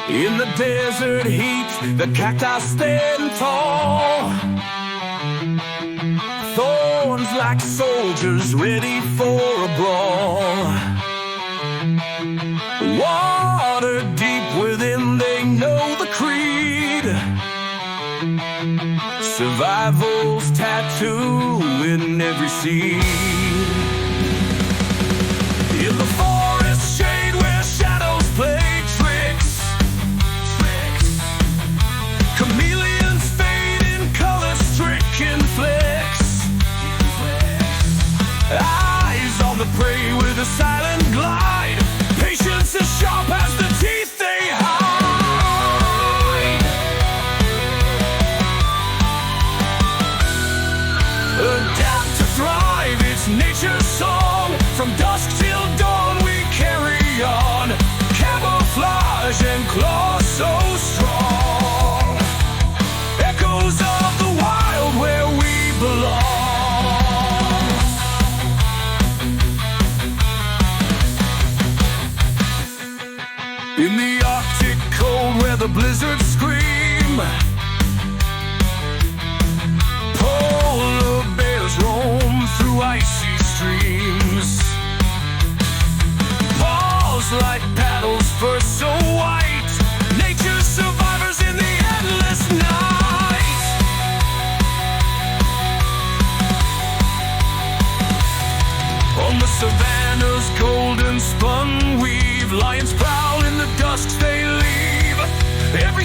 In the desert heat, the cacti stand tall, thorns like soldiers ready for a brawl. Water deep within, they know the creed. Survival's tattoo in every seed. In the forest shade where shadows play tricks, chameleons fade in color-stricken flicks. Eyes on the prey with a silent glide, patience as sharp as the teeth they hide. Adapt to thrive, it's nature's song. From dusk till dawn we carry on, camouflage and claws so strong. Echoes of the wild where we belong. In the Arctic cold where the blizzards scream, polar bears roam through icy streams. Paws like paddles, fur so white, nature's survivors in the endless night. On the savannah's golden spun weave, lions prowl in the dusks they leave. Every